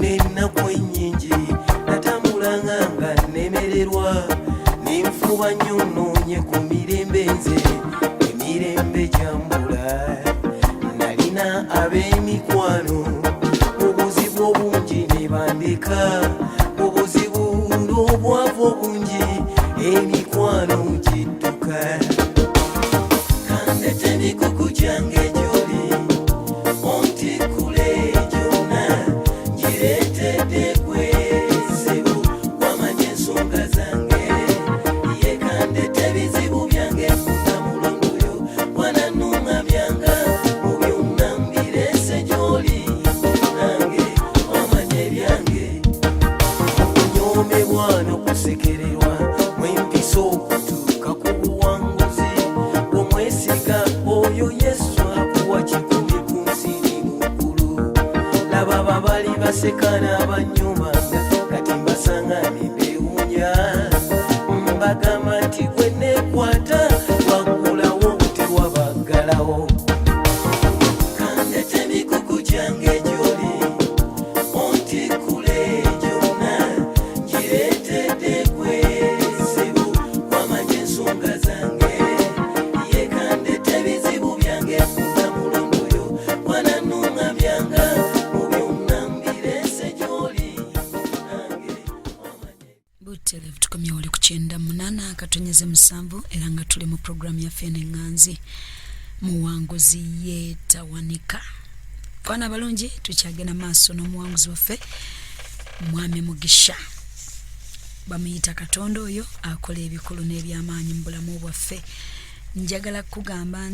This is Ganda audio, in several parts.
ennaku ennyingi natambulanga nga nnemererwa nenfuba nnyo nnoonye ku mirembe nze emirembe gyambula nalina ab'emikwano obuzibu obungi ne bandeka obuzibu n'obwavu obungi emikwano gidduka kandete emikuku gyange gy'oli ontikule gyonna ngireetedde kwezibu wamanya ensonga zange ye kandete ebizibu byange funa mulongoyo wananunga byanga mu byonna mbirese gy'oli nange wamanya ebyange okunyomebwa n'okusekererwa mwempisa okutuuka ku buwanguzi omwesiga oyo yesu akuwa kikumi ku nsi ni muggulu laba babali basekana abanyumanga kati mbasanga nibewunya mbagamba nti gwe nekwata waggulawo tewabaggalawo kandete emikuku gyange gy'oli ontikule gyonna ngireetedde kwezibu wamanya ensonga zange ye kandete ebizibu byange funa mulongoyo wananunga byanga mu byonna mbirese gy'oli nange wamanya Butelevu tukomye wali ku 98 katonyeze 7 era nga tuli mu programu ya Fenenganzi muwanguzi yetawanika. Fana balungi tukyagenda maaso n'omuwanguzi waffe Mwami Mugisha bamuyita Katonda oyo akola ebikulu n'ebyamaanyi mu bulamu bwaffe. Njagala kugamba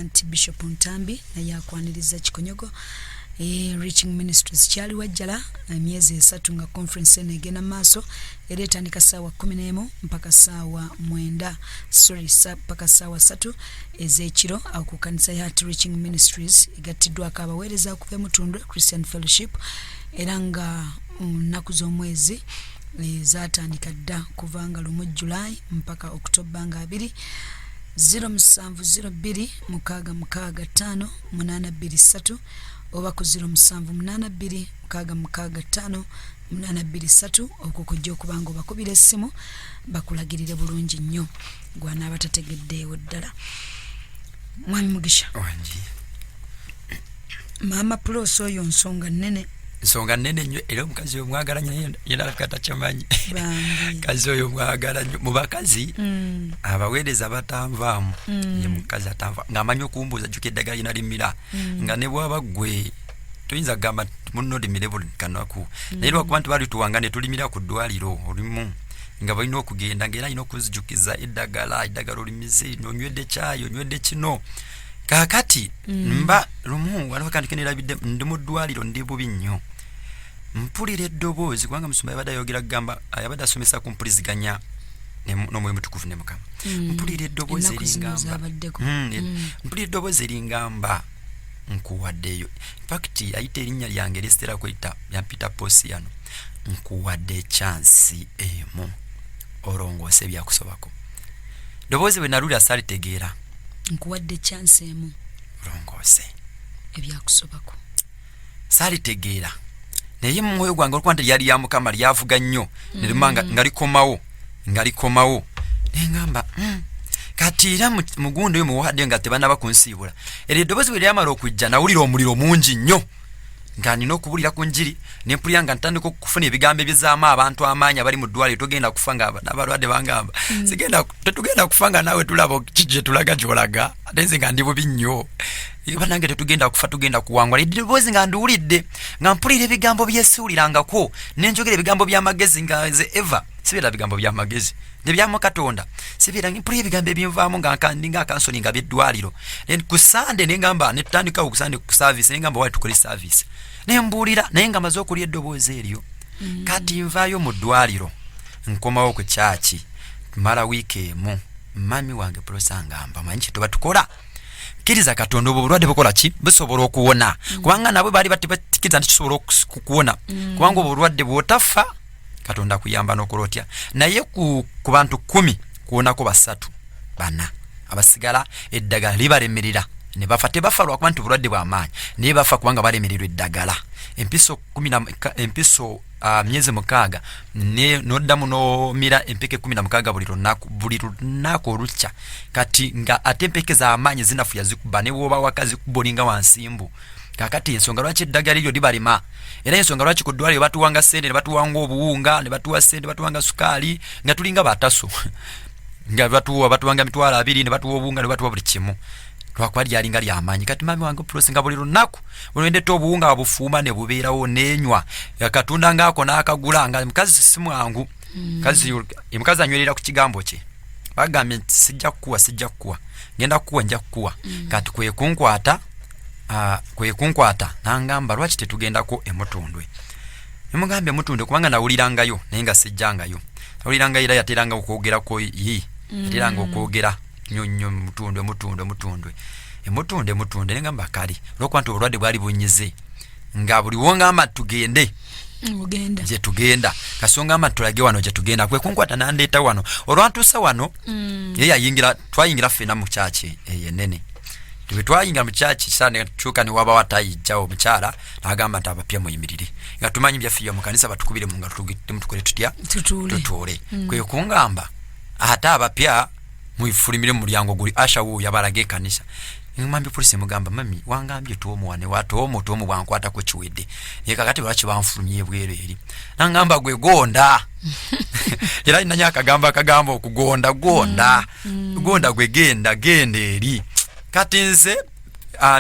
nti Bishop Ntambi naye akwaniriza Kikonyogo Reaching Ministries kyali wajjala emyezi 3 nga conference ene egenda maaso era etandika ssaawa 11 mpaka ssaawa 9 mpaka ssaawa 3 ez'ekiro awo ku kanisa ya Reaching Ministries egattiddwako abaweereza okuva mu Tundwe Christian Fellowship era nga nnaku z'omwezi zatandika dda kuva nga 1 July mpaka October nga 2 0702 665 823 oba ku 0782 665 823 okwo kujja okubanga obakubira essimu bakulagirire bulungi nnyo gwana abatategeddeewo ddala. Mwami Mugisha wangi Mama Plus oyo nsonga nnene nnyo era omukazi oyo mwagala nnyo yena katachamanyi bangi kazi oyo mwagala nnyo mu bakazi abaweereza batanvaamu ye mukazi atanva ng'amanyi okumbuuza jjuka eddagala lina limira nga ne bwaba ggwe toyinza kugamba munno limire buli kanaku naye lwakuba nti bali tuwanga ne tulimira ku ddwaliro olimu nga balina okugenda ng'era alina okuzijukiza eddagala olimize onywedde kyayi onywedde kino kakati mba lumu waliwo kandi kenerabidde ndi mu ddwaliro ndi bubi nnyo mpulira eddoboozi kubanga musumba yabadde ayogera kugamba yabadde asomesa ku mpuliziganya n'omwoyo mutukuvu ne Mukama mpulira eddoboozi eringamba nkuwaddeyo fakiti ayita erinnya lyange lestera kweyita yampita Posiano nkuwadde chansi emu olongoose byakusobako ddoboozi bwe nalulira salitegeera nkuwadde chance emu olongoose ebyakusobako salitegeera naye mu mwoyo gwange olikuba nti lyali lya Mukama lyavuga nnyo nelimanga nga likomawo nengamba kati era mugundo yo muwadde nga tebanaba kunsiibula era eddoboozi bwe lyamala okujja nawulira omuliro mungi nnyo nga nina okubulira ku njiri nempulira nga ntandika okufuna ebigambo ebizaamu abantu amaanyi abali mu ddwaliro togenda kufa nga n'abalwadde bangamba tetugenda kufa nga naawe tulaba kije tulaga gy'olaga ate nze nga ndi bubi nnyo eba nange tetugenda kufa tugenda kuwangula eddoboozi nga ndiwulidde nga mpulira ebigambo byesuulirangako nenjogera ebigambo by'amagezi nga nze eva sibeera bigambo by'amagezi nebyamu Katonda sibeera mpulira ebigambo ebinvaamu nga akansoni nga by'eddwaliro ku Sande nengamba netutandikawo ku Sande ku service nengamba wali tukole service nembuulira naye nga maze okulya eddoboozi eryo kati nvaayo mu ddwaliro nkomawo ku kyaki mala wiiki emu mami wange Prosa ngamba manyi kye tuba tukola kkiriza Katonda obwo obulwadde bukola ki busobola okuwona kubanga nabwe baali batikiriza nti kisobola okuwona kubanga obwo obulwadde bwotafa Katonda kuyamba n'okulotya naye ku bantu 10 kuwonako 3 bana abasigala eddagala libalemerera ne bafa tebafa lwa kwantu bulwadde bw'amaanyi naye bafa kubanga balemererwa eddagala empiso 10 myezi 6 ne noddamu nomira empeke 16 buli lunaku olukya kati nga ate empeke z'amaanyi zinafuya zikuba ne woba wakazi kubolinga wansimbu kakati ensonga lwaki eddagala eryo libalema era ensonga lwaki ku ddwaliro batuwanga ssente ne batuwanga obuwunga ne batuwa ssente batuwanga sukaali nga tulinga bataso nga batuwanga mitwalo 2 ne batuwa obuwunga ne batuwa buli kimu lwakuba lyalinga ly'amaanyi kati mami wange pulosinga buli lunaku bulwendeta obuwunga wabufuuma ne bubeerawo nenywa katunda ngaako n'akagula nga mukazi si mwangu mukazi anywerera ku kigambo kye bagambye nti sijja kukuwa ngenda kukuwa nja kukuwa kati kwe kunkwata nangamba lwaki tetugendako emutundwe nemugambye emutundwe kubanga nawulirangayo naye nga sijjangayo nawulirangayo era yateranga okwogerako yateranga okwogera nnyo emutundwe nengamba kali olwokuba nti obulwadde bwali bunyize nga buli wongamba tugende gye tugenda kasonga ama tulage wano gye tugenda kwe kunkwata nandeeta wano olwantuusa wano ye twayingira ffena mu kyaki eyenene bwe twayingira mu kyaki kisane kyuka ne waba watayijja omukyala n'agamba nti abapya muyimirire nga tumanyi byaffe mu kanisa batukubire mu ngalo tukole tutya tutuule kwe kungamba ate abapya muifulimire mu mulyango guli asha wo yabalaga ekanisa ngambye polisi mugamba mami wangambye tuomuwane watomu bwankwata ko kiwedde ye kakati lwaki banfulumye bwere eri nangamba gwe gonda era inanya akagamba okugonda gonda gwe genda eri kati nze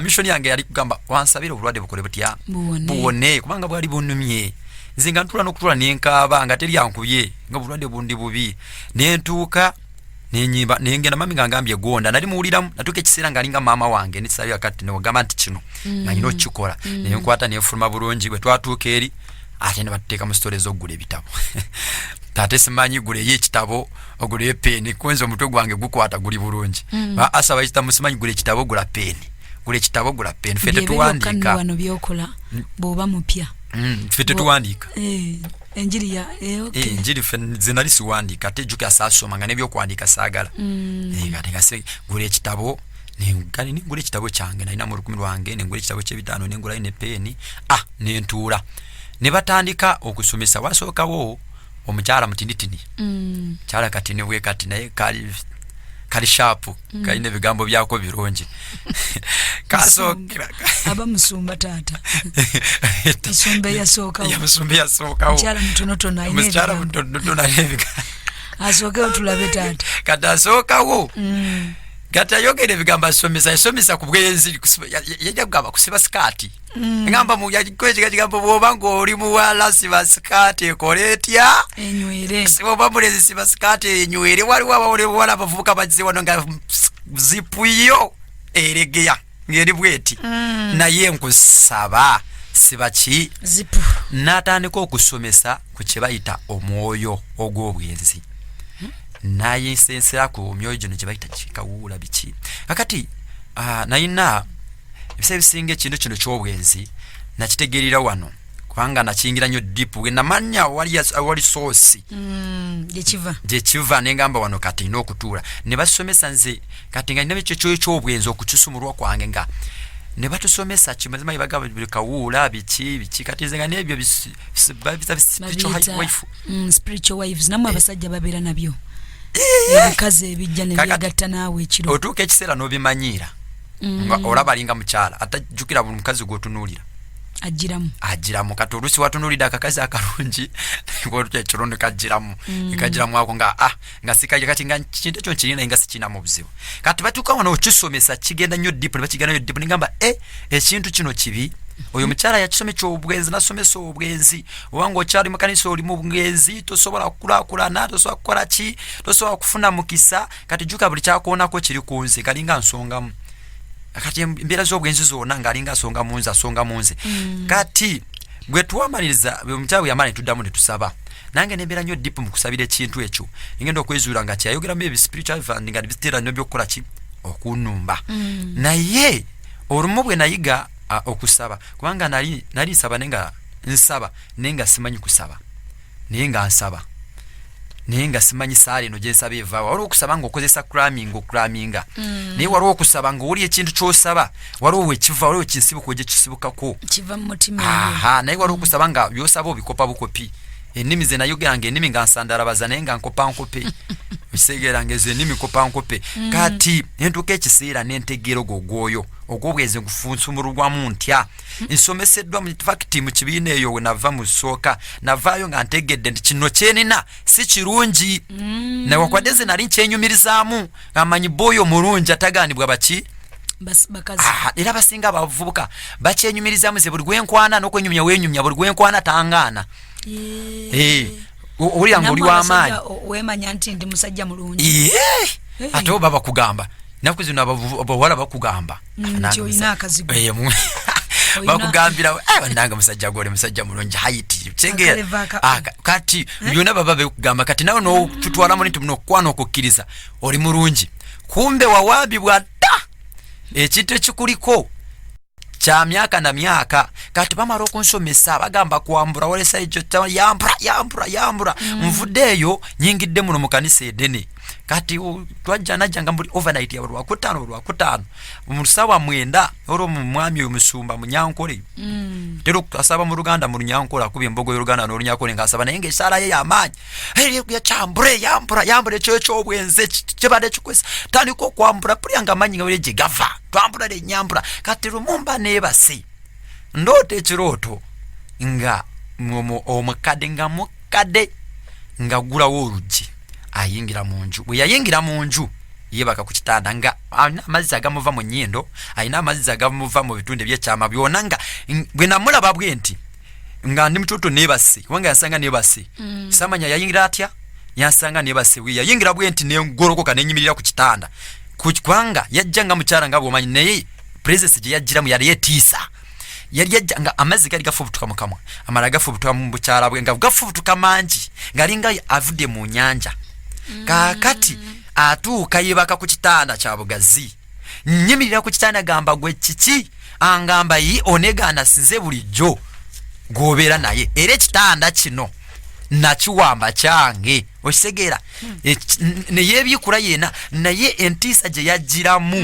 mission yange yali kugamba wansabira obulwadde bukole butya buwone kubanga bwali bunumye nze nga ntula n'okutula nenkaba nga teri yankubye nga bulwadde bundi bubi nentuuka nenyimba nengenda mami ngambye gonda nali muwuliramu natuka ekiseera ngalinga mama wange nisabya kati newagamba nti kino nga nyina okikola nenkwata nefuluma bulungi bwe twatuuka eri ate ne batuteeka mu sitole z'okugula ebitabo tate simanyi gula ekitabo ogula epeni kwenza omutwe gwange gukwata guli bulungi asaba ekitabo simanyi gula ekitabo gula peni fete tuwandiika wano byokola bwoba mupya fete tuwandiika enjiri ya okay enjiri zinali siwandiika ate jjuka saasoma nga nebyokuwandiika saagala kati gula ekitabo nengula ekitabo kyange nalina mu 10 lwange nengula ekitabo kye5 nengulayo ne peni nentuula ne batandika okusomesa wasookawo omukyala mutinditini kyala katini bwe kati naye kali shapu kalina ebigambo byako birungi kasookera aba musumba taata musumba yasookawo kyala mutonotono ayina asookewo tulabe taata kati asookawo kati ayogera ebigambo asomesa ku bwenzi yajja kugamba kusiba sikaati ngamba muyakigambo bwoba ng'oli muwala siba sikaati ekole etya enywere siboba mulezi siba sikaati enywere waliwo abawala abavubuka bagize wano nga zipu yo eregeya ngeri bweti naye nkusaba siba ki zipu n'atandika okusomesa ku kye bayita omwoyo ogw'obwenzi nayensensera ku myoyo gino gye bayita kikawuula biki kakati nayina ebisa ebisinga ekintu kino ky'obwenzi nakitegeerera wano kubanga nakiyingira nnyo dipu namanya wali soosi gyekiva nengamba wano kati nina okutuula ne basomesa nze kati nga nina ekyo kyoyo ky'obwenzi okukisumulwa kwange nga ne batusomesa kimazima bagamba buli kawuula biki kati nze nga n'ebyo spiritual wives namwe abasajja babeera nabyo ebikazi ebijja ne byagatta naawe ekiro otuuka ekiseera n'obimanyiira nga olaba alinga mukyala atajjukira buli mukazi gw'otunuulira agiramu kati oluusi watunuulidde akakazi akalungi ekirondo kagiramu ako nga sikaje kati nga kintu ekyo nkirina naye nga sikinamu obuzibu kati batuuka wano okisomesa kigenda nnyo dipu ne bakigenda nnyo dipu nengamba ekintu kino kibi oyo mukyala yakisome ky'obwenzi nasomesa obwenzi obanga okyali mu kanisa oli mu bwenzi tosobola kukulaakulana tosobola kukola ki tosobola kufuna mukisa kati jjuka buli kyakoonako kiri ku nze ngalinga nsongamu kati embeera z'obwenzi zonna ngaalinga asonga mu nze kati bwe twamaliriza omukyala bwe yamala ne tuddamu ne tusaba nange nembeera nnyo dipu mu kusabira ekintu ekyo ngenda okwezuula nga kyayogeramu spiritual fund nga biziteera nnyo by'okukola ki okunumba naye olumu bwe nayiga okusaba kubanga nali nsaba nenga nsaba nenga simanyi kusaba naye nga nsaba nenga simanyi sali no jesaba eva wali okusaba ngo okozesa craminga ne wali okusaba ngo oli ekintu kyosaba wali owekiva wali okinsibuko je kisibukako kiva mu mutima aha naye wali okusaba nga byosaba obikopa bukopi ennimi ze nayo gange ennimi nga nsandalabaza naye nga nkopa nkope biseegera ngeze ennimi kopa nkope kati entuka ekiseera n'entegero gwoyo ogwobweze ngufunsumulugwamu ntya nsomeseddwa mu fakiti mu kibiina eyo we nava mu ssooka navaayo nga ntegedde nti kino kyenina si kirungi naye wakwadde nali nkyenyumirizaamu amanyi boyo mulungi ataganibwa baki bakazi era basinga abavubuka bakyenyumirizaamu ze buli gwenkwana n'okwenyumya wenyumya buli gwenkwana tangaana oli yangu oli w'amaanyi wemanya nti ndi musajja mulungi ate oba bakugamba naku zino abawala bakugamba nti olina akazigo bakugambira nanga musajja gwole musajja mulungi hayiti kyengera kati byonna baba bekugamba kati nawe n'otutwalamu nti muno okukwana okukkiriza oli mulungi kumbe wawaabibwa dda ekintu ekikuliko kya myaka na myaka kati bamala okunsomesa bagamba kwambura walesa ekyo yambura nvuddeeyo nyingidde muno mu kanisa edene kati twajja najjanga mbuli overnight ya lwakutaano mu ssaawa 9 olwo mu mwami oyo musumba mu Nyankole tero asaba mu Luganda mu Nyankole akubye embogo y'Oluganda n'Olunyankole ng'asaba naye ng'esaala ye y'amaanyi yambure ekyo eky'obwenze kibadde kikwesa tandika okwambura pulyanga amanyi nga gye gava twambula lenyambula kati lumumba neebase ndoota ekirooto nga omukadde nga mukadde nga gulawo oluggi ayingira mu nju bwe yayingira mu nju yebaka ku kitanda nga amazzi agamuva mu nnyindo ayina amazzi agamuva mu bitunde by'ekyama byonna nga bwe namulaba bwe nti nga ndi mutuutu neebase wanga yasanga neebase samanya yayingira atya yasanga neebase bwe yayingira bwe nti negolokoka nenyimirira ku kitanda kubanga yajjanga mukyala nga bwomanyi naye presence gye yajjiramu yali yetiisa yali yajja nga amazzi gali gafubutuka mu kamwa amala gafubutuka mu bukyala bwe nga gafubutuka mangi ngalinga avudde mu nyanja kakati atuuka yebaka ku kitanda kya bugazi nyimirira ku kitanda gamba gwe kiki angamba onegana sinze bulijjo gobeera naye era ekitanda kino nakiwamba kyange okisegeera neyebyikula yena naye entiisa gye yajjiramu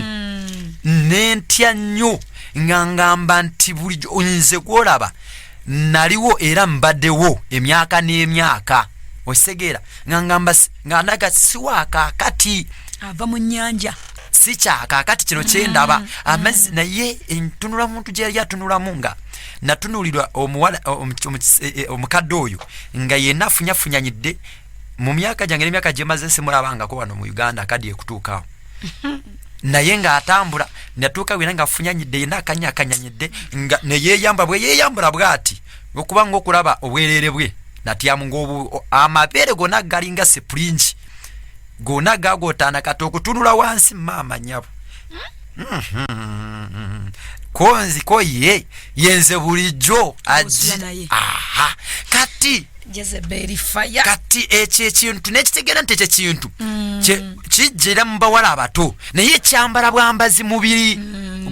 nentya nnyo nga ngamba nti bulijjo nze gwolaba naliwo era mbaddewo emyaka n'emyaka okisegeera nga ngamba nga ndaga siwaaka kati ava mu nnyanja si kyakaakati kino kyendaba amazzi naye entunula muntu gye yali atunulamu nga natunulirwa omuwala omukadde oyo nga yenna afunyafunyanyidde mu myaka gyange n'emyaka gye maze simulabangako wano mu Uganda akadi ekutuukaawo naye ng'atambula natuuka wena ng'afunyanyidde yenna akanyakanyanyidde nga neyeeyamba bwe yeeyambula bw'ati okuba ng'okulaba obwereere bwe natyamu ng'obu amabeere gonna galinga sepulingi gonna gagotaana kati okutunula wansi maama nyabo konziko yenze bulijjo aha kati Jezebeli fire kati ekyo ekintu nekitegeera nti ekyo ekintu kijjira mu bawala abato naye kyambala bwambazi mubiri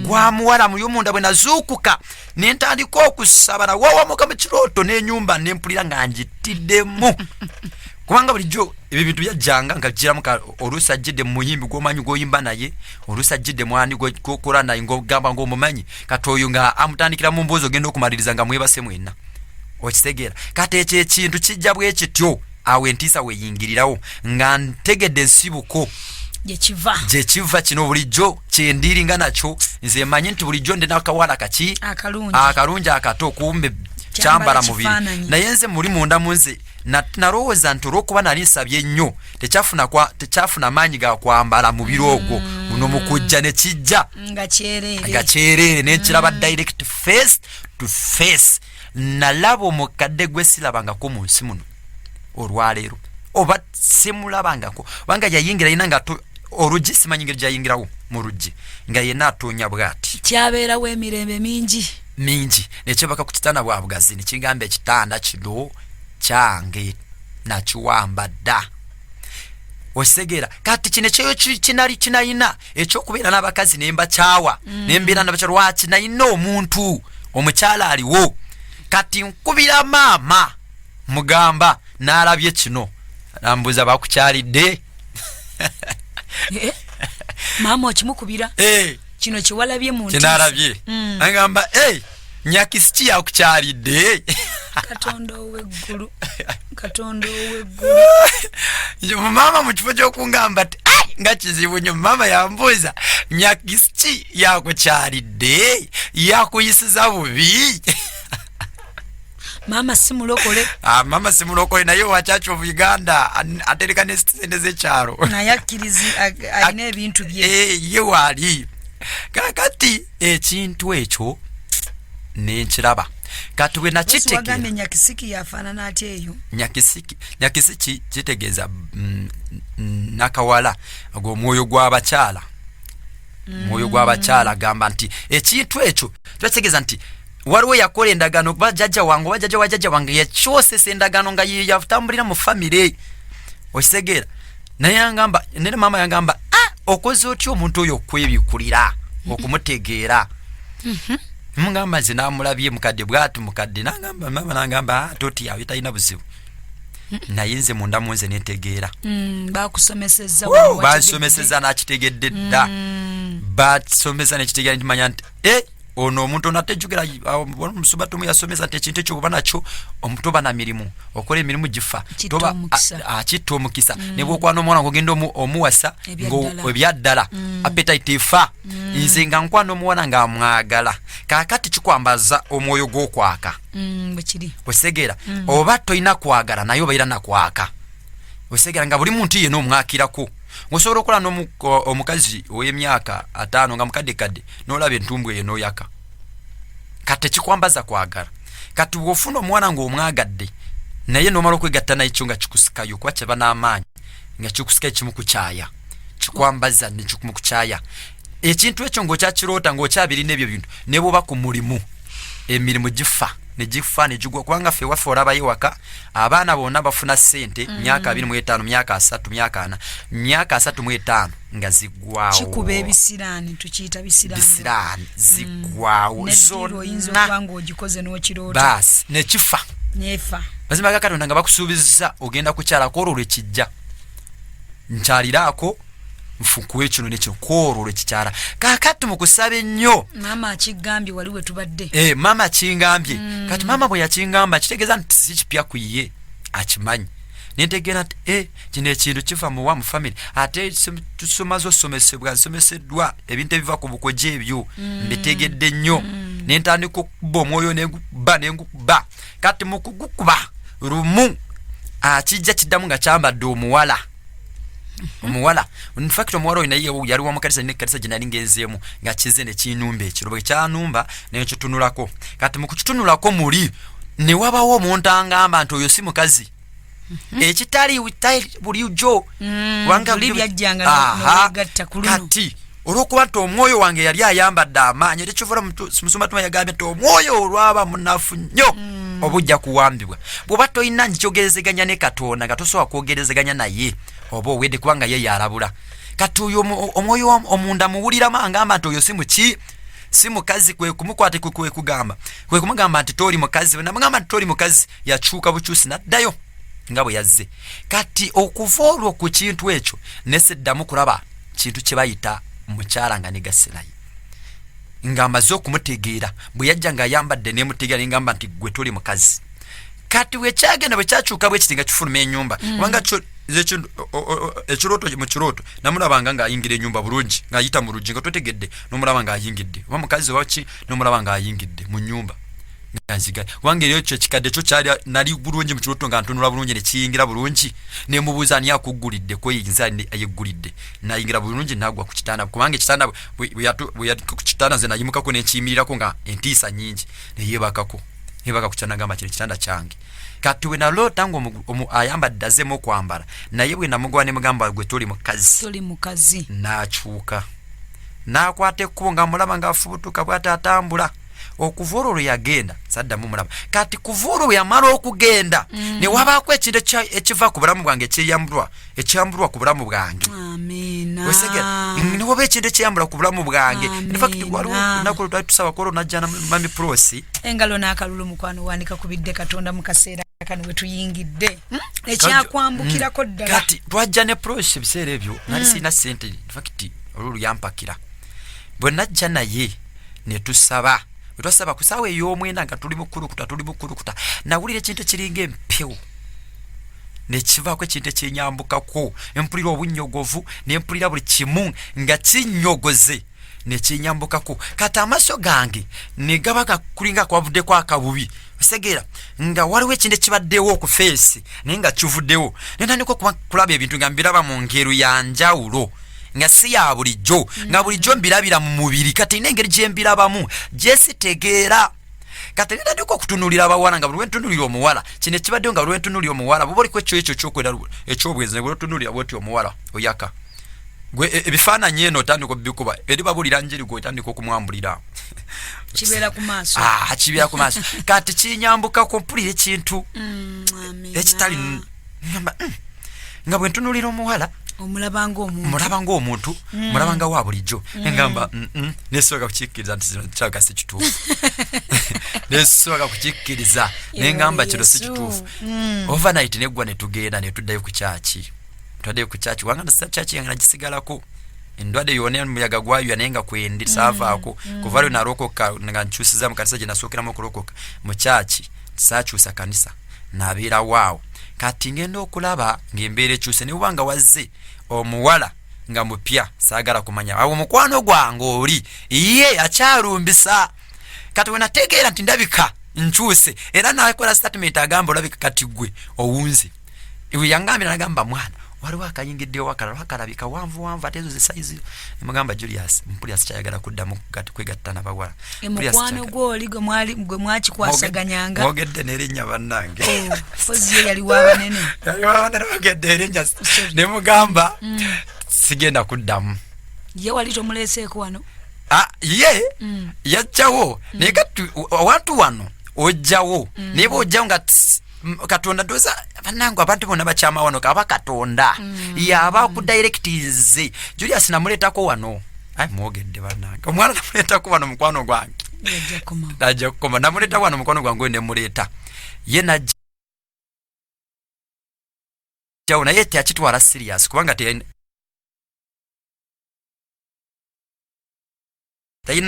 gwa muwala mu y'omunda bwe nazuukuka nentandika okusaba nawawamuka mu kirooto n'ennyumba nempulira nga njitiddemu kubanga bulijjo ebyo bintu byajjanga nga jjiramu oluusi ajjidde mu muyimbi gw'omanyi gw'oyimba naye oluusi ajjidde mwani gw'okola naye ng'ogamba ng'omumanyi kati oyo nga amutandikira mu mboozi ogenda okumaliriza nga mwebase mwenna okitegeera kati ekyo ekintu kijja bwe kityo awo entiisa weeyingirirawo nga ntegedde ensibuko gye kiva kino bulijjo kyendiringa nakyo nze manyi nti bulijjo ndi nakawala kaki akalungi akato kumbe kyambala mubiri naye nze muli munda mu nze nalowooza nti olw'okuba nali nsabye nnyo tekyafuna maanyi ga kwambala mubiri ogwo muno mu kujja ne kijja nga kyereere nenkiraba direct face to face nalaba omukadde gwe sirabangako mu nsi muno olwaleero oba simulabangako kubanga yayingira yina nga oluggi simanyi ngeri gyayingirawo mu luggi nga yenna atoonya bw'ati kyabeerawo emirembe mingi nekyebaka ku kitanda bwa bugazi nekigamba ekitanda kino kyange nakiwamba dda okisegeera kati kino ekyeyo kinayina ekyokubeera n'abakazi nembakyawa nembeera nabakyalwaki nayina omuntu omukyala aliwo kati nkubira maama mugamba n'alabye kino nambuza bakukyalidde maama okimukubira kino kiwalabye mu ntiisa kinalabye agamba nyakisiki yakukyalidde Katonda ow'eggulu mama mu kifo ky'okungamba ti nga kizibu nnyo mama yambuuza nyakisiki yakukyalidde yakuyisiza bubi mama simulokole mama simulokole naye wa Church of Uganda atereka ne sente z'ekyalo naye akkirizi alina ebintu bye ye waali kakati ekintu ekyo nenkiraba kati bwe nakitegera nyakisiki yafaanana atya eyo nyakisiki kitegeeza nakawala ogw'omwoyo gw'abakyala mwoyo gw'abakyala agamba nti ekintu ekyo kitegeeza nti waliwo yakola endagaano kuba jjajja wange oba jjajja wa jjajja wange yakyosesa endagaano nga yatambulira mu famire okisegeera naye agamba nene maama yagamba okoze otya omuntu oyo okwebikulira okumutegeera mugamba nze namulabye mukadde bwatu mukadde nagamba mama nagamba toti yawe talina buzibu naye nze munda munze netegeera bansomeseza nakitegedde dda basomesa nekitegeera ntimanya nti ono omuntu onatejjukira omusumba yasomesa nti ekintu ekyo oba nakyo omuntu oba na mirimu okola emirimu gifa kitta omukisa ne bwokwana omwana ng'ogenda omuwasa ebyaddala appetite efa nze nga nkwana omuwana ng'amwagala kaakati kikwambaza omwoyo gw'okwaka osegeera oba toyina kwagala naye obaira nakwaka osegeera nga buli muntu yenna omwakirako ngosobola okukola n'omukazi ow'emyaka 5 nga mukaddekadde n'olaba entumbu eyo n'oyaka kati tekikwambaza kwagala kati bw'ofuna omwana ng'omwagadde naye n'omala okwegatta naye kyo nga kikusikayo kuba kyeba n'amaanyi nga kikusikayo kimukukyaya kikwambaza ne kimukukyaya ekintu ekyo ng'okyakiroota ng'okyabirina ebyo bintu ne bw'oba ku mulimu emirimu gifa negigwa kubanga ffe waffe olabayo waka abaana bonna bafuna ssente myaka 25 myaka 3 myaka 4 myaka 35 nga ziggwawo kikuba ebisiraani tukiyita bisiraani ziggwawo zonna ng'ogikoze n'okiroota basi nekifa nefa mazima ga Katonda nga bakusuubiza ogenda kukyalako olwo lwekijja nkyaliraako nfukuwe ekino nekyo kwolwo lwekikyala kaakati mukusaba ennyo maama akigambye wali we tubadde maama akingambye kati maama bwe yakingamba kitegeeza nti si kipya ku ye akimanyi nentegeera nti kino ekintu kiva muwa mu famire ate tusomaze osomeseddwa ebintu ebiva ku bukoje ebyo mbitegedde nnyo nentandika okukuba omwoyo nengukuba kati mukugukuba lumu akijja kiddamu nga kyambadde omuwala in fact omuwala oyo naye yali wa mukanisa n'ekkanisa gye nali ngenzeemu nga kize ne kinumba ekiro bwe kyanumba naye kitunulako kati mu kukitunulako muli ne wabawo omuntu angamba nti oyo si mukazi ekitali bulijjo kati olw'okuba nti omwoyo wange yali ayambadde amaanyi era ekivula musumba yagambye nti omwoyo olwaba munafu nnyo obujja kuwambibwa bw'oba toyina nkyogerezeganya ne Katonda nga tosobola kwogerezeganya naye oba owedde kubanga ye yalabula kati oyo omwoyo omunda muwuliramu angamba nti oyo si mukazi kwe kumukwate kwe kumugamba nti toli mukazi namugamba nti toli mukazi yakyuka bukyusi naddayo nga bwe yazze kati okuva olwo ku kintu ekyo neseddamu kulaba kintu kye bayita mukyala nga negasirayo ngamaze okumutegeera bwe yajja ng'ayambadde nemutegeera ngamba nti gwe toli mukazi kati wekyagenda bwe kyakyuka bwe kitinga kifuluma ennyumba kubanga ekirooto mu kirooto namulabanga ng'ayingira ennyumba bulungi ng'ayita mu luggi nga totegedde n'omulaba ng'ayingidde oba mukazi waki n'omulaba ng'ayingidde mu nnyumba nzigaye kubanga era ekyo ekikadde kyo kyali nali bulungi mu kirooto nga ntunula bulungi ne kiyingira bulungi ne mubuuza ani akuggulidde kweyinza ayeggulidde nayingira bulungi nagwa ku kitanda kubanga ekitanda bwe yali ku kitanda nze nayimukako nekiyimirirako nga entiisa nyingi neyebaka ku kitanda gamba kiri kitanda kyange kati we naloota nga ayambadde azeemu okwambala naye bwe namugwa ne mugamba gwe toli mukazi n'akyuka n'akwata ekkubo nga mulaba ng'afubutuka bw'ate atambula okuva olwo yagenda saddamu mulaba kati kuva olwo yamala okugenda ne wabaako ekintu ekiva ku bulamu bwange ekyambulwa ku bulamu bwange ne waba ekintu ekyeyambula ku bulamu bwange infacti waliwo lunaku lwe twali tusaba kolo najja na mami prosi engalo n'akalulu mukwano wanika kubidde Katonda mu kaseera kano wetuyingidde ekyakwambukirako ddala kati twajja ne proche biseera ebyo nali sina sente fakiti olulu yampakira bwe najja naye ne tusaba twasaba ku ssaawa ey'omwenda nga tuli mukulukuta nawulira ekintu kiringa empewo nekivaako ekintu ekyenyambukako empulira obunyogovu nempulira buli kimu nga kinyogoze nekinyambukako kati amaaso gange ne gaba gakulinga kwavuddeko akabubi osegeera nga waliwo ekintu ekibaddewo okufeesi naye nga kivuddewo nentandika kulaba ebintu nga mbiraba mu ngero ya njawulo nga si ya bulijjo nga bulijjo mbirabira mu mubiri kati n'engeri gye mbirabamu gyesitegeera kati nentandika okutunuulira abawala nga buli wentunuulira omuwala kino ekibaddewo nga buli wentunuulira omuwala buba oliko ekyo kyokwera ekyobwezi bwe otunuulira bwoti omuwala oyaka gwe ebifaananyi eno otandika obikuba eri babulira njiri gwe otandika okumwambulira kibeera ku maaso kibeera ku maaso kati kinyambukako mpulira ekintu ekitali nga bwe ntunuulira omuwala mulaba ng'omuntu mulaba nga wa bulijjo engamba nesooka kukikkiriza nti kino kyaga si kituufu nesooka kukikkiriza nengamba kino si kituufu overnight neggwa netugenda netuddayo ku kyaki twaddeyo ku kyaki wanga kyaki yange nagisigalako endwadde yona omuyaga gwayuya naye nga kwendi saavaako kuva lwe nalokoka nga nkyusiza mu kanisa gye nasookeramu okulokoka mu kyaki saakyusa kanisa nabeerawaawo kati ngenda okulaba ng'embeera ekyuse ne bubanga wazze omuwala nga mupya saagala kumanya awo mukwano gwange oli ye akyalumbisa kati we nategeera nti ndabika nkyuse era nakola statement agamba olabika kati gwe owunze iwe yangambira nagamba mwana waliwo akayingiddewo akalala akalabika wanvu ate ezo zesaizi nemugamba Julius mpulira sikyayagala kuddamu kwegatta nabawala mukwano gwoli gwe mwakikwasaganyanga mwogedde n'erinnya bannange pozi ye yali wabanene mwogedde erinnya nemugamba sigenda kuddamu ye wali tomuleeseeko wano ye yajjawo naye kati awantu wano ojjawo naye bwojjawo nga katonda doza banangu abantu bonna bakyama wano kaba katonda yaba kudirectize Julius namuletako wano mwogedde banange omwana namuletako wano mukwano gwange najja kukoma namuleta wano mukwano gwange nemuleta ye najja naye tekitwala serious kubanga tayina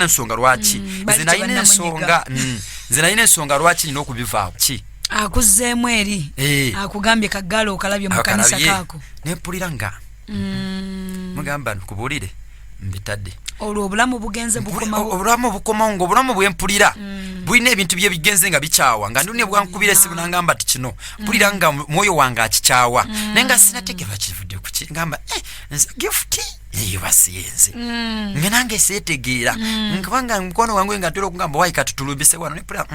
nsonga lwaki zinayina ensonga lwaki nina okubivaako ki akuzzeemu eri akugambye kagalo okalabye mu kanisa kaako nempulira nga mugamba nkubuulire mbitadde olwo obulamu bugenze bukomawo obulamu bukomawo ng'obulamu bwempulira bulina ebintu bye bigenze nga bikyawa nga ndune bwankubira esimu nangamba ti kino mpulira nga mwoyo wange akikyawa naye nga sinategerwa kivudde ku ki ngamba nze gifuti eyo basiyenze nga nange seetegeera nkubanga mukwano wange nga ntera okugamba wayi katutulumbise wano nempulira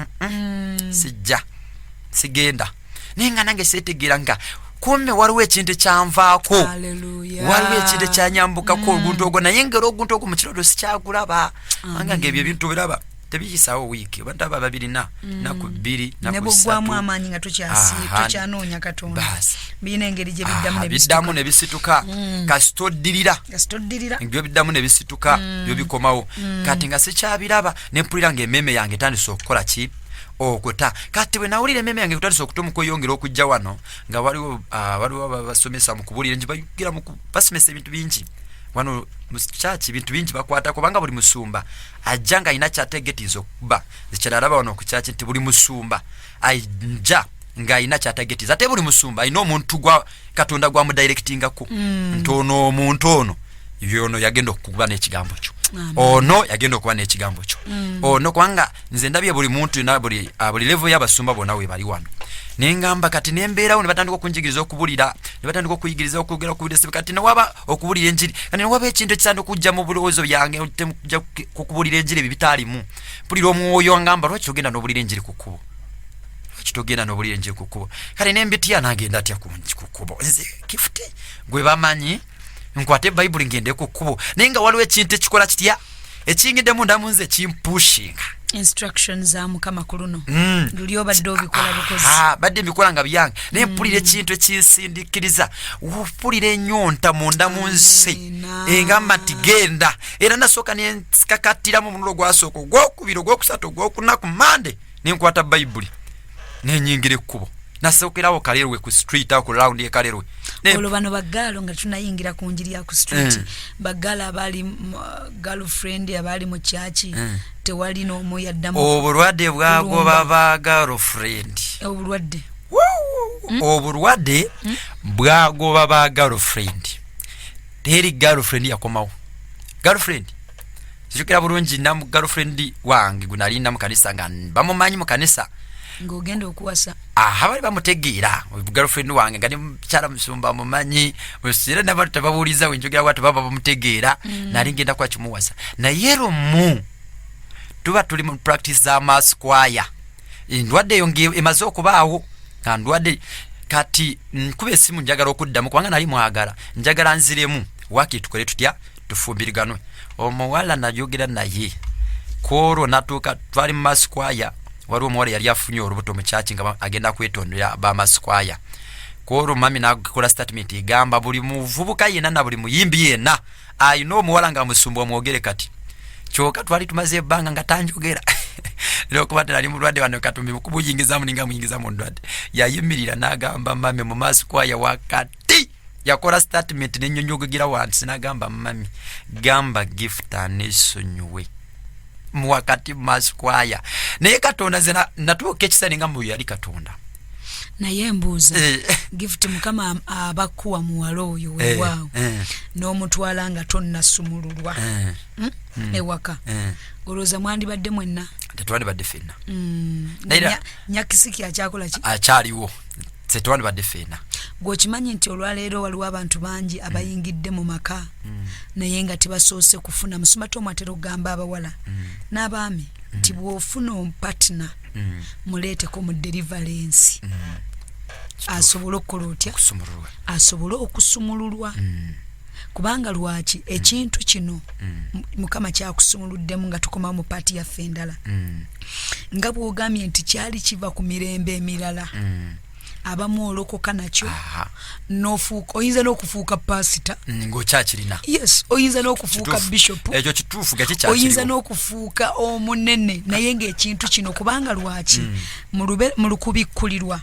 sijja sigenda naye nga nange seetegeera nga kumbe waliwo ekintu ekyanvaako waliwo ekintu ekyanyambukako oguntu ogwo naye ngeri oguntu ogwo mu kirooto sikyagulaba anga ngaebyo ebintu biraba tebiyisaawo wiiki abantu aba babirina naku bbiri nebugwamu amaanyi nga tokyanoonya katonda birina engeri gye biddamu ne bisituka kasitoddirira ebyo biddamu ne bisituka byo bikomawo kati nga sikyabiraba nempulira ng'emmeeme yange etandise okukola ki okuta kati bwe nawulira emmeeme yange kutandisa okuta omukweyongera okujja wano nga waliwo basomesa mu kubuulira nti bayigira basomesa ebintu bingi wano mu kyaki bintu bingi bakwata kubanga buli musumba ajja nga alina kyategetiza okuba ekyalalaba wano ku kyaki nti buli musumba ajja ng'alina kyategetiza ate buli musumba alina omuntu gwa katonda gwamudirectingako ntono omuntu ono yono yagenda okuba n'ekigambo kyo ono yagenda okuba n'ekigambo kyo ono kubanga nze ndabye buli muntu buli level y'abasumba bonna we bali wano nengamba kati nembeerawo ne batandika okunjigiriza okubulira ne batandika okuyigiriza okwogera okubulira kati newaba okubulira enjiri kati newaba ekintu ekisanda okujja mu bulowoozo byange kujja kukubulira enjiri ebyo bitalimu mpulira omwoyo ngamba lwaki togenda n'obulira enjiri ku kkubo lwaki togenda n'obulira enjiri ku kkubo kale nembitya nagenda atya ku kkubo nze kifuti gwe bamanyi nkwate bayibuli ngende ku kkubo naye nga waliwo ekintu ekikola kitya ekiyingiddemu ndamu nze kimpushinga instructions za mukama kuluno luli obadde obikola bukozi badde mbikola nga byange naye mpulira ekintu ekinsindikiriza mpulira ennyonta munda mu nsi engamba nti genda era nasooka nensikakattiramu omululo gwasooka ogwokubiri ogwokusatu ogwokunaku mande nenkwata bayibuli nenyingira ekkubo nasokerawo Kalerwe ku street awo ku round ye Kalerwe olwo bano bagalo nga tunayingira ku njiri ya ku street bagala abali girlfriend abali mu chachi tewali no mu yaddamu obulwadde bwagoba ba girlfriend obulwadde bwagoba ba girlfriend teri girlfriend yakomawo girlfriend sijukira bulungi na girlfriend wange gunalinda mu kanisa nga bamumanyi mu kanisa ngogenda okuwasa bali bamutegeera girlfriend wange nga ni cyara musumba mumanyi usira n'abantu tababuliza wenjogera watu baba bamutegeera nali ngenda kwa kimuwasa na yero mu tuba tuli mu practice za mass choir ndwadde yonge emaze okubaawo ndwadde kati nkube esimu njagala okuddamu kubanga nali mwagala njagala nziremu waki tukole tutya tufumbiriganwe omuwala najogera naye koro natuka twali mu mass choir waliwo muwala yali afunye olubuto mu church nga agenda kwetondera ba mass choir koro mami nakola statement igamba buli muvubuka yena na buli muyimbi yena muwala nga musumbwa mwogere kati choka twali tumaze banga nga tanjogera lero kubata nali mulwadde wano katumbi mukubuyingiza muninga muyingiza mu ndwadde yayimirira nagamba mami mu mass choir wakati yakola statement nenyonyogira wansi nagamba mami gamba gift anesonywe mwakati mass choir naye Katonda zena natuuka ekisani nga muyo yali Katonda naye mbuuza gift mukama abakuwa muwala oyo wewaawo n'omutwala nga tonnasumululwa ewaka olowooza mwandibadde mwenna tetwandibadde ffenna nyakisiki akyakola ki akyaliwo tetwandibadde ffenna gwokimanyi nti olwaleero waliwo abantu bangi abayingidde mu maka naye nga tebasoose kufuna musumata omwatera okugamba abawala n'abaami nti bw'ofuna omupatina muleeteko mu deliverance asobole okukola otya asobole okusumululwa kubanga lwaki ekintu kino mukama kyakusumuluddemu nga tukomawo mu paati yaffe endala nga bw'ogambye nti kyali kiva ku mirembe emirala abamu olokoka nakyo nofuuka oyinza n'okufuuka pasita ng'okyakirina yes oyinza n'okufuuka bishop ekyo kituufu gakikyakiriwo oyinza n'okufuuka omunene naye ng'ekintu kino kubanga lwaki mu lukubikkulirwa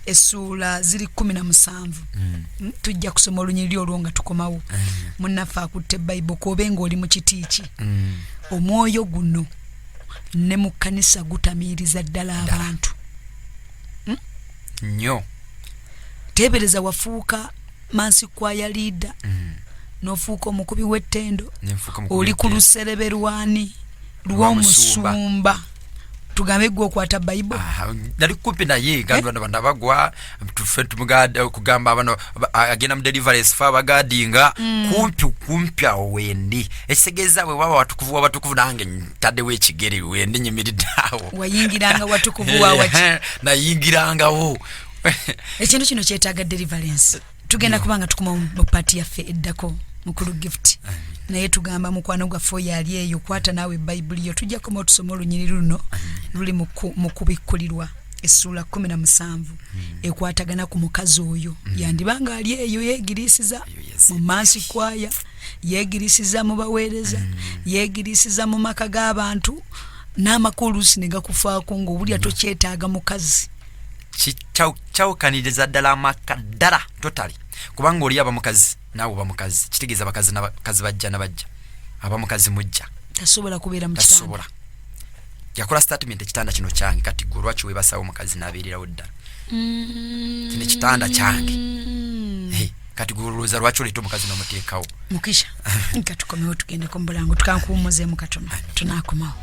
essuula ziri 17 tujja kusoma olunyiriri olwo nga tukomawo munnaffe akutte bayibuli kobe ng'oli mu kitiiki omwoyo guno ne mu kkanisa gutamiiriza ddala abantu nnyo tebereza wafuuka mansi kwaya leader nofuuka omukubi w'ettendo oli ku lusereberwani lw'omusumba tugambe gwe okwata bayibuli nali kumpi naye gandwa n'abantu abagwa tufe tumugada okugamba abano agenda mu deliverance fa bagadinga kumpi awo wendi ekitegeeza bwe baba watukuvu nange ntadde w'ekigere wendi nyimiridde awo wayingiranga watukuvu wawaki nayingirangawo ekintu kino kyetaaga deliverance tugenda kubanga tukuma mu paati yaffe eddako mukulu gift naye tugamba mukwano gwaffe yali eyo kwata naawe bayibuli yo tujja koma otusoma olunyiriri luno luli mu kubikkulirwa essuula 17 ekwatagana ku mukazi oyo yandibanga ali eyo yeegirisiza mu mansi kwaya yeegirisiza mu baweereza yeegirisiza mu maka g'abantu n'amakulusi ne gakufaako ng'obulya tokyetaaga mukazi kyawukaniriza ddala amaka ddala totali kubanga oli aba mukazi naawe oba mukazi kitegeeza bakazi bajja nabajja aba mukazi mujja tasobola kubeera mu kitanda yakola statement ekitanda kino kyange kati gwe lwaki weebasawo omukazi n'abeererawo ddala kino ekitanda kyange kati gwe olowooza lwaki oleeta omukazi n'omuteekawo mukisha nga tukomewo tugendeko mu bulango tukankuwummuzeemu katono tunaakomawo